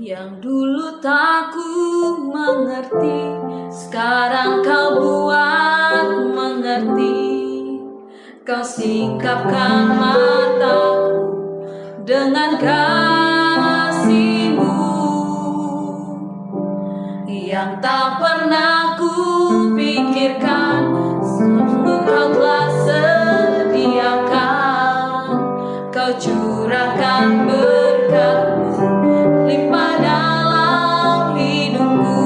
Yang dulu tak ku mengerti, sekarang kau buat mengerti. Kau singkapkan mataku dengan kasih-Mu yang tak pernah ku pikirkan. Sungguh kau telah sediakan, kau curahkan berkat-Mu limpah dalam hidupku.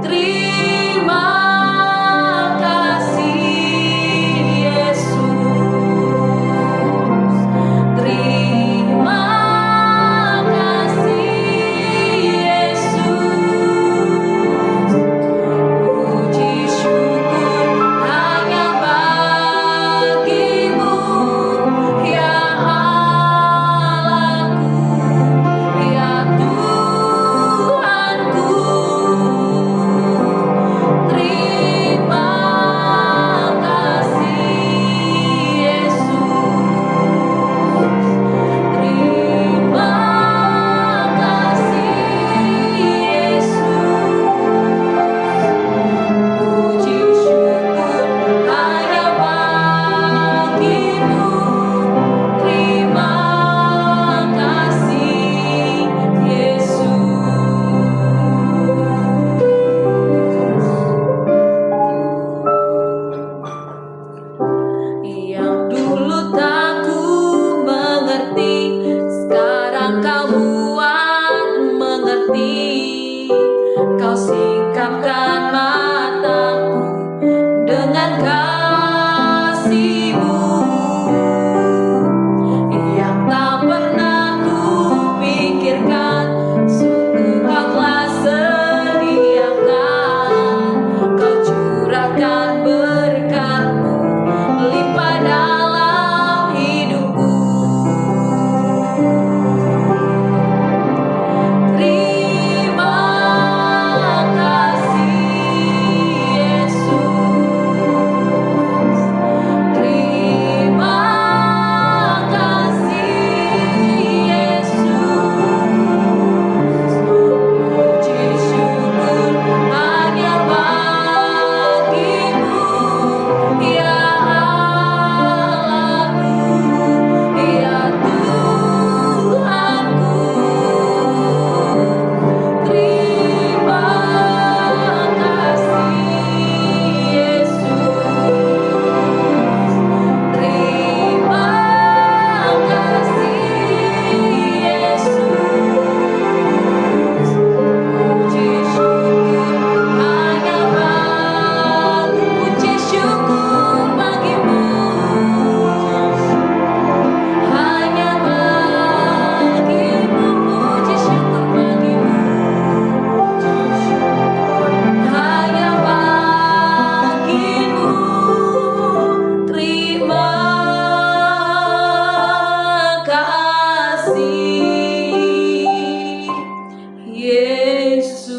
Terima kasih Yesus, terima kasih Yesus. Puji syukur hanya bagi-Mu, ya Allahku, ya Tuhanku. Terima kasih Yesus, terima kasih Yesus. Puji syukur hanya bagi-Mu, terima kasih Yesus. Yang dulu tak ku mengerti, sekarang kau buat mengerti. Kau singkapkan mataku dengan kasih-Mu yang tak pernah ku pikirkan. Sungguh kau telah sediakan, kau curahkan berkat-Mu limpah dalam hidupku. Terima kasih Yesus, terima kasih Yesus. Puji syukur hanya bagi-Mu, ya Allahku, ya Tuhanku. Terima kasih Yesus, terima kasih Yesus. Puji syukur hanya puji syukur bagi-Mu, hanya bagi-Mu. Puji syukur bagi-Mu, hanya bagi-Mu. Terima kasih Yesus.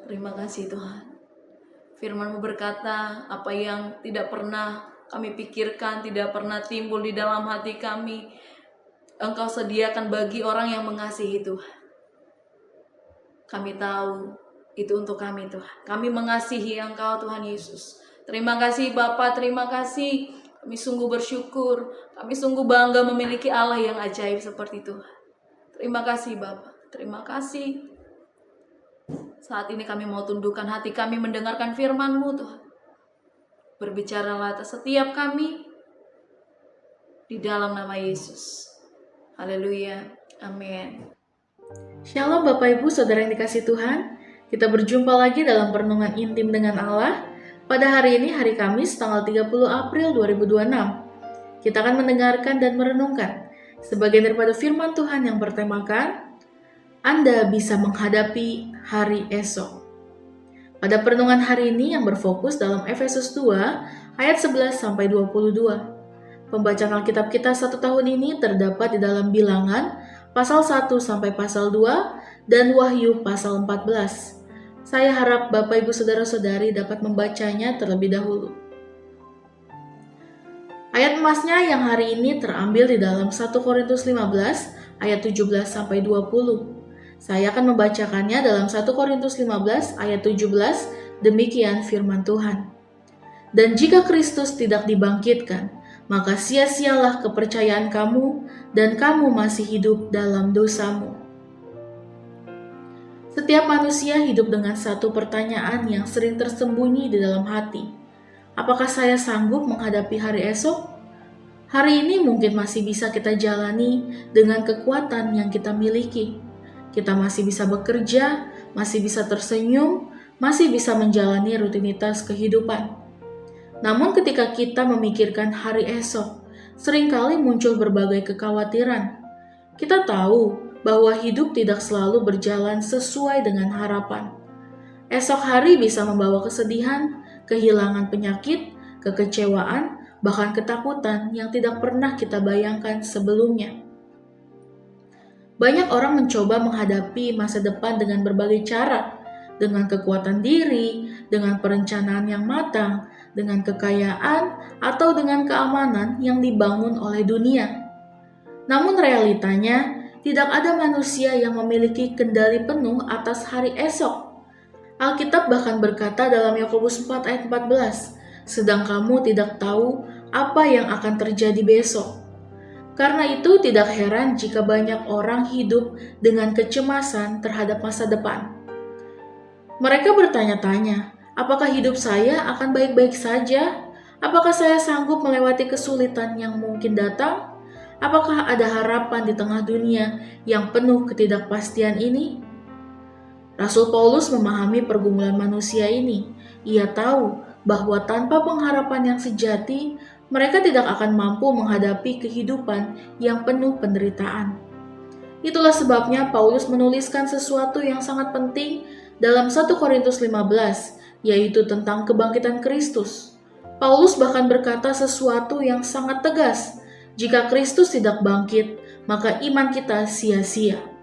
Terima kasih Tuhan. Firman-Mu berkata, apa yang tidak pernah kami pikirkan, tidak pernah timbul di dalam hati kami, Engkau sediakan bagi orang yang mengasihi Tuhan. Kami tahu itu untuk kami Tuhan. Kami mengasihi Engkau Tuhan Yesus. Terima kasih Bapa, terima kasih. Kami sungguh bersyukur. Kami sungguh bangga memiliki Allah yang ajaib seperti Tuhan. Terima kasih Bapa, terima kasih. Saat ini kami mau tundukkan hati kami mendengarkan firman-Mu Tuhan. Berbicaralah atas setiap kami di dalam nama Yesus. Haleluya. Amin. Shalom Bapak Ibu Saudara yang dikasih Tuhan. Kita berjumpa lagi dalam perenungan intim dengan Allah. Pada hari ini hari Kamis tanggal 30 April 2026. Kita akan mendengarkan dan merenungkan sebagian daripada firman Tuhan yang bertemakan Anda bisa menghadapi hari esok. Pada perenungan hari ini yang berfokus dalam Efesus 2 ayat 11 sampai 22. Pembacaan Alkitab kita 1 tahun ini terdapat di dalam Bilangan pasal 1 sampai pasal 2 dan Wahyu pasal 14. Saya harap Bapak Ibu Saudara-saudari dapat membacanya terlebih dahulu. Ayat emasnya yang hari ini terambil di dalam 1 Korintus 15 ayat 17-20. Saya akan membacakannya dalam 1 Korintus 15 ayat 17, demikian firman Tuhan. Dan jika Kristus tidak dibangkitkan, maka sia-sialah kepercayaan kamu dan kamu masih hidup dalam dosamu. Setiap manusia hidup dengan satu pertanyaan yang sering tersembunyi di dalam hati. Apakah saya sanggup menghadapi hari esok? Hari ini mungkin masih bisa kita jalani dengan kekuatan yang kita miliki. Kita masih bisa bekerja, masih bisa tersenyum, masih bisa menjalani rutinitas kehidupan. Namun ketika kita memikirkan hari esok, seringkali muncul berbagai kekhawatiran. Kita tahu bahwa hidup tidak selalu berjalan sesuai dengan harapan. Esok hari bisa membawa kesedihan, kehilangan penyakit, kekecewaan, bahkan ketakutan yang tidak pernah kita bayangkan sebelumnya. Banyak orang mencoba menghadapi masa depan dengan berbagai cara, dengan kekuatan diri, dengan perencanaan yang matang, dengan kekayaan, atau dengan keamanan yang dibangun oleh dunia. Namun realitanya, tidak ada manusia yang memiliki kendali penuh atas hari esok. Alkitab bahkan berkata dalam Yakobus 4 ayat 14, sedang kamu tidak tahu apa yang akan terjadi besok. Karena itu tidak heran jika banyak orang hidup dengan kecemasan terhadap masa depan. Mereka bertanya-tanya, apakah hidup saya akan baik-baik saja? Apakah saya sanggup melewati kesulitan yang mungkin datang? Apakah ada harapan di tengah dunia yang penuh ketidakpastian ini? Rasul Paulus memahami pergumulan manusia ini. Ia tahu bahwa tanpa pengharapan yang sejati, mereka tidak akan mampu menghadapi kehidupan yang penuh penderitaan. Itulah sebabnya Paulus menuliskan sesuatu yang sangat penting dalam 1 Korintus 15, yaitu tentang kebangkitan Kristus. Paulus bahkan berkata sesuatu yang sangat tegas, jika Kristus tidak bangkit, maka iman kita sia-sia.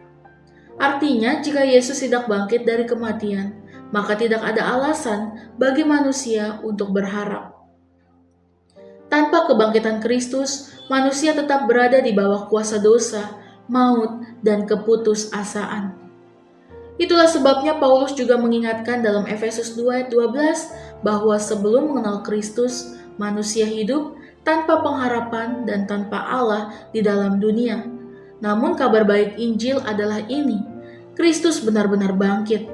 Artinya, jika Yesus tidak bangkit dari kematian, maka tidak ada alasan bagi manusia untuk berharap. Tanpa kebangkitan Kristus, manusia tetap berada di bawah kuasa dosa, maut, dan keputusasaan. Itulah sebabnya Paulus juga mengingatkan dalam Efesus 2 ayat 12 bahwa sebelum mengenal Kristus, manusia hidup tanpa pengharapan dan tanpa Allah di dalam dunia. Namun kabar baik Injil adalah ini, Kristus benar-benar bangkit.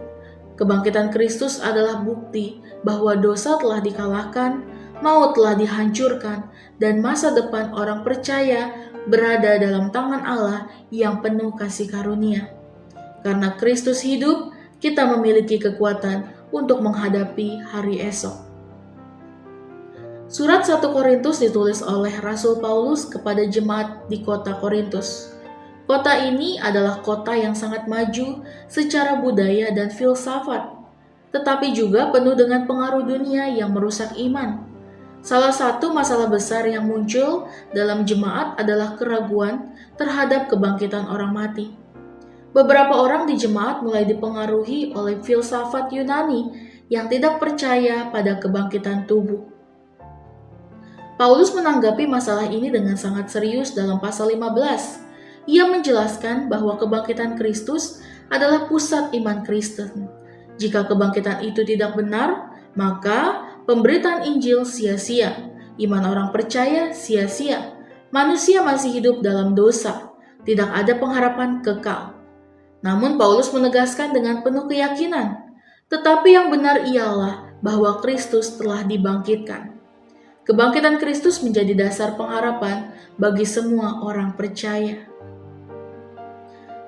Kebangkitan Kristus adalah bukti bahwa dosa telah dikalahkan, maut telah dihancurkan, dan masa depan orang percaya berada dalam tangan Allah yang penuh kasih karunia. Karena Kristus hidup, kita memiliki kekuatan untuk menghadapi hari esok. Surat 1 Korintus ditulis oleh Rasul Paulus kepada jemaat di kota Korintus. Kota ini adalah kota yang sangat maju secara budaya dan filsafat, tetapi juga penuh dengan pengaruh dunia yang merusak iman. Salah satu masalah besar yang muncul dalam jemaat adalah keraguan terhadap kebangkitan orang mati. Beberapa orang di jemaat mulai dipengaruhi oleh filsafat Yunani yang tidak percaya pada kebangkitan tubuh. Paulus menanggapi masalah ini dengan sangat serius dalam pasal 15. Ia menjelaskan bahwa kebangkitan Kristus adalah pusat iman Kristen. Jika kebangkitan itu tidak benar, maka pemberitaan Injil sia-sia, iman orang percaya sia-sia, manusia masih hidup dalam dosa, tidak ada pengharapan kekal. Namun Paulus menegaskan dengan penuh keyakinan, tetapi yang benar ialah bahwa Kristus telah dibangkitkan. Kebangkitan Kristus menjadi dasar pengharapan bagi semua orang percaya.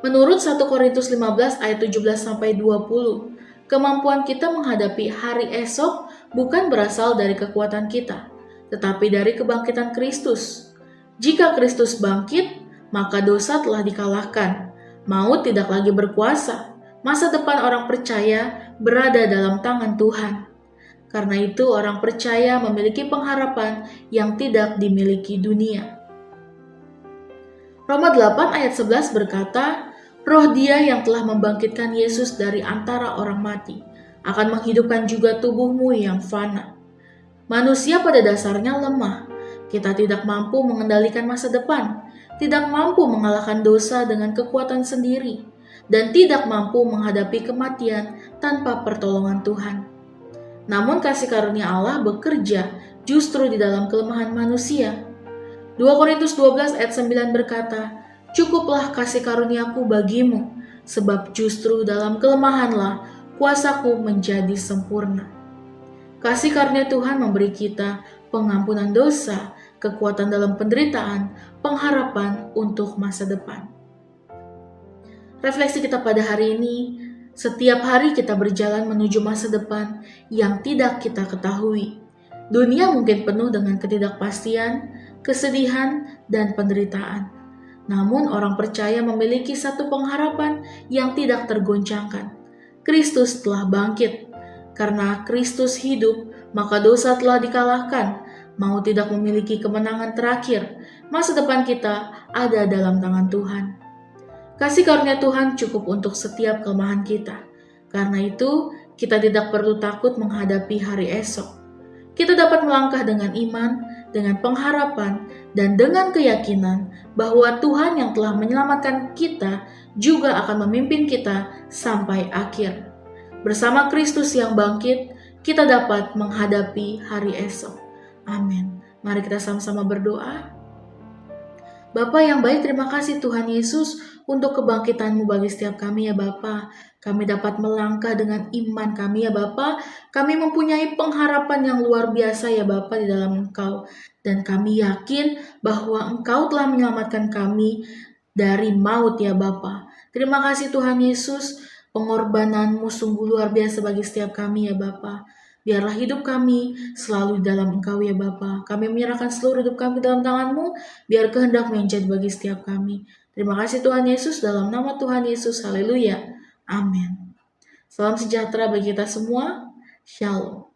Menurut 1 Korintus 15 ayat 17-20, kemampuan kita menghadapi hari esok bukan berasal dari kekuatan kita, tetapi dari kebangkitan Kristus. Jika Kristus bangkit, maka dosa telah dikalahkan. Maut tidak lagi berkuasa. Masa depan orang percaya berada dalam tangan Tuhan. Karena itu orang percaya memiliki pengharapan yang tidak dimiliki dunia. Roma 8 ayat 11 berkata, Roh Dia yang telah membangkitkan Yesus dari antara orang mati akan menghidupkan juga tubuhmu yang fana. Manusia pada dasarnya lemah, Kita tidak mampu mengendalikan masa depan, tidak mampu mengalahkan dosa dengan kekuatan sendiri, dan tidak mampu menghadapi kematian tanpa pertolongan Tuhan. Namun kasih karunia Allah bekerja justru di dalam kelemahan manusia. 2 Korintus 12 ayat 9 berkata, "Cukuplah kasih karuniaku bagimu, sebab justru dalam kelemahanlah kuasaku menjadi sempurna." Kasih karunia Tuhan memberi kita pengampunan dosa, kekuatan dalam penderitaan, pengharapan untuk masa depan. Refleksi kita pada hari ini, setiap hari kita berjalan menuju masa depan yang tidak kita ketahui. Dunia mungkin penuh dengan ketidakpastian, kesedihan, dan penderitaan. Namun orang percaya memiliki satu pengharapan yang tidak tergoncangkan. Kristus telah bangkit. Karena Kristus hidup, maka dosa telah dikalahkan. Mau tidak memiliki kemenangan terakhir, masa depan kita ada dalam tangan Tuhan. Kasih karunia Tuhan cukup untuk setiap kelemahan kita. Karena itu, kita tidak perlu takut menghadapi hari esok. Kita dapat melangkah dengan iman, dengan pengharapan, dan dengan keyakinan bahwa Tuhan yang telah menyelamatkan kita juga akan memimpin kita sampai akhir. Bersama Kristus yang bangkit, kita dapat menghadapi hari esok. Amin. Mari kita sama-sama berdoa. Bapa yang baik, terima kasih Tuhan Yesus untuk kebangkitan-Mu bagi setiap kami ya Bapa. Kami dapat melangkah dengan iman kami ya Bapa. Kami mempunyai pengharapan yang luar biasa ya Bapa di dalam Engkau. Dan kami yakin bahwa Engkau telah menyelamatkan kami dari maut ya Bapa. Terima kasih Tuhan Yesus. Pengorbanan-Mu sungguh luar biasa bagi setiap kami ya Bapa. Biarlah hidup kami selalu di dalam Engkau ya Bapa. Kami menyerahkan seluruh hidup kami dalam tangan-Mu, biar kehendak-Mu yang jadi bagi setiap kami. Terima kasih Tuhan Yesus, dalam nama Tuhan Yesus, haleluya, amin. Salam sejahtera bagi kita semua, shalom.